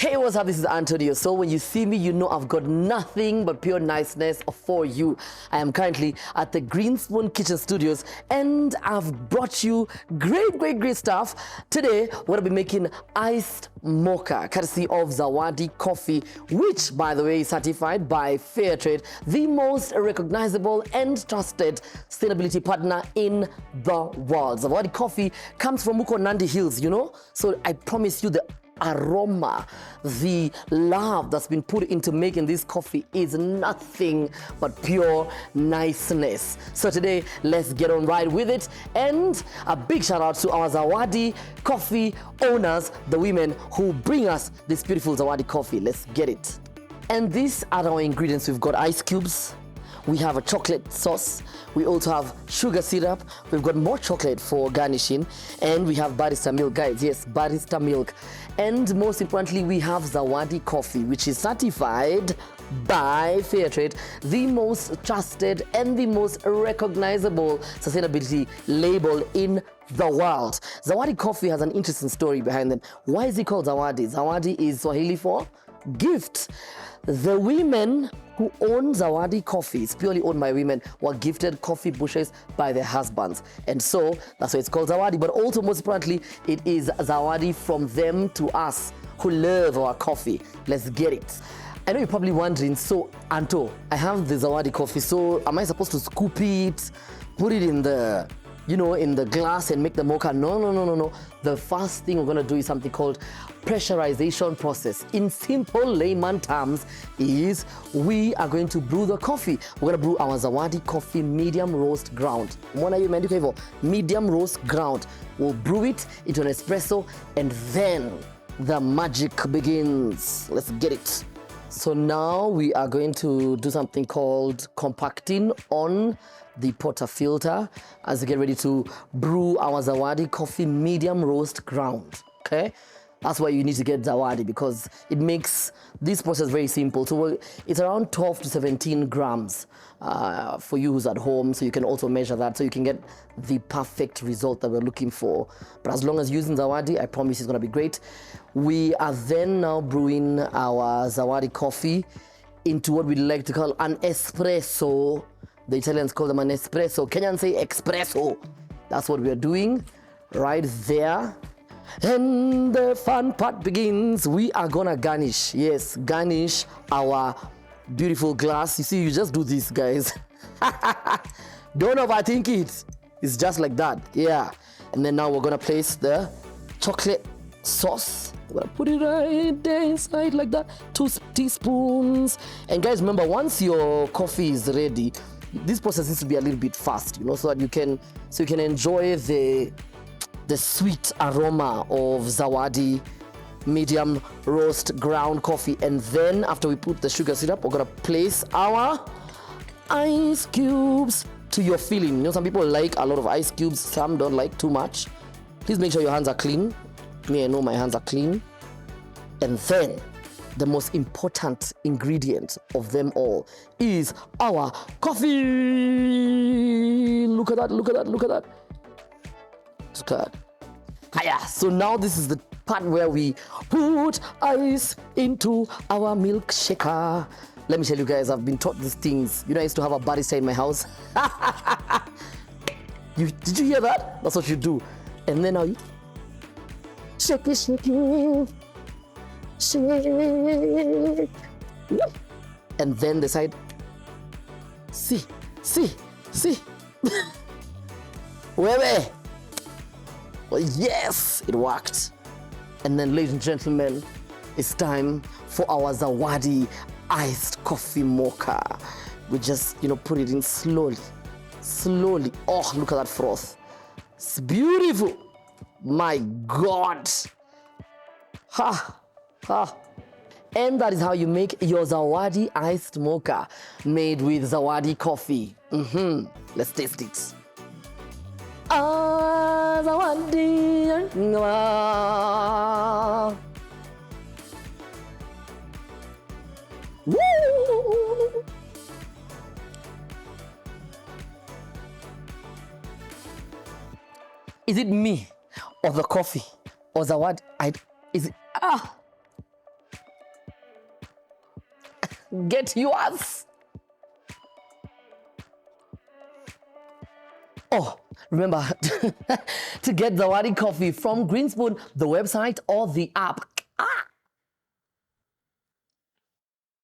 Hey, what's up? This is Antonio. So when you see me, you know I've got nothing but pure niceness for you. I am currently at the Green Spoon Kitchen Studios and I've brought you great stuff. Today, we're going to be making iced mocha, courtesy of Zawadi Coffee, which, by the way, is certified by Fairtrade, the most recognizable and trusted sustainability partner in the world. Zawadi Coffee comes from Muko Nandi Hills, you know? So I promise you the aroma, the love that's been put into making this coffee is nothing but pure niceness. So today, let's get on right with it. And a big shout out to our Zawadi Coffee owners, the women who bring us this beautiful Zawadi Coffee. Let's get it. And these are our ingredients. We've got ice cubes. We have a chocolate sauce. We also have sugar syrup. We've got more chocolate for garnishing. And we have barista milk, guys. Yes, barista milk. And most importantly, we have Zawadi Coffee, which is certified by Fairtrade, the most trusted and the most recognizable sustainability label in the world. Zawadi Coffee has an interesting story behind them. Why is it called Zawadi? Zawadi is Swahili for gift. The women who own Zawadi Coffee, it's purely owned by women, were gifted coffee bushes by their husbands. And so that's why it's called Zawadi. But also, most importantly, it is Zawadi from them to us who love our coffee. Let's get it. I know you're probably wondering, so Anto, I have the Zawadi Coffee, so am I supposed to scoop it, put it in the, in the glass and make the mocha? No. The first thing we're gonna do is something called pressurization process. In simple layman terms is we are going to brew the coffee. We're gonna brew our Zawadi Coffee medium roast ground. Medium roast ground. We'll brew it into an espresso and then the magic begins. Let's get it. So now we are going to do something called compacting on the portafilter as we get ready to brew our Zawadi Coffee medium roast ground, okay? That's why you need to get Zawadi, because it makes this process very simple. So it's around 12 to 17 grams for you who's at home, so you can also measure that so you can get the perfect result that we're looking for. But as long as using Zawadi, I promise it's gonna be great. We are then now brewing our Zawadi Coffee into what we like to call an espresso. The Italians call them an espresso. Kenyans say espresso. That's what we are doing right there. And the fun part begins. We are gonna garnish. Yes, garnish our beautiful glass. You see, you just do this, guys. Don't overthink it. It's just like that. Yeah. And then now we're gonna place the chocolate sauce. We're gonna put it right there inside like that. 2 teaspoons. And guys, remember, once your coffee is ready, this process needs to be a little bit fast, so that you can enjoy the sweet aroma of Zawadi medium roast ground coffee. And then after we put the sugar syrup, we're gonna place our ice cubes to your feeling. Some people like a lot of ice cubes, some don't like too much. Please make sure your hands are clean. Me, I know my hands are clean. And then the most important ingredient of them all is our coffee. Look at that. Hiya. So now this is the part where we put ice into our milkshaker. Let me tell you guys, I've been taught these things. I used to have a barista in my house. Did you hear that? That's what you do. And then now you shake it. Shake. And then decide, see. Where? Well, yes, it worked. And then, ladies and gentlemen, it's time for our Zawadi iced coffee mocha. We just, put it in slowly. Oh, look at that froth. It's beautiful. My God. Ha. And that is how you make your Zawadi iced mocha made with Zawadi Coffee. Let's taste it. Zawadi. Woo! Is it me or the coffee or Zawadi? Is it? get yours. Oh, remember to get Zawadi Coffee from Greenspoon, the website or the app.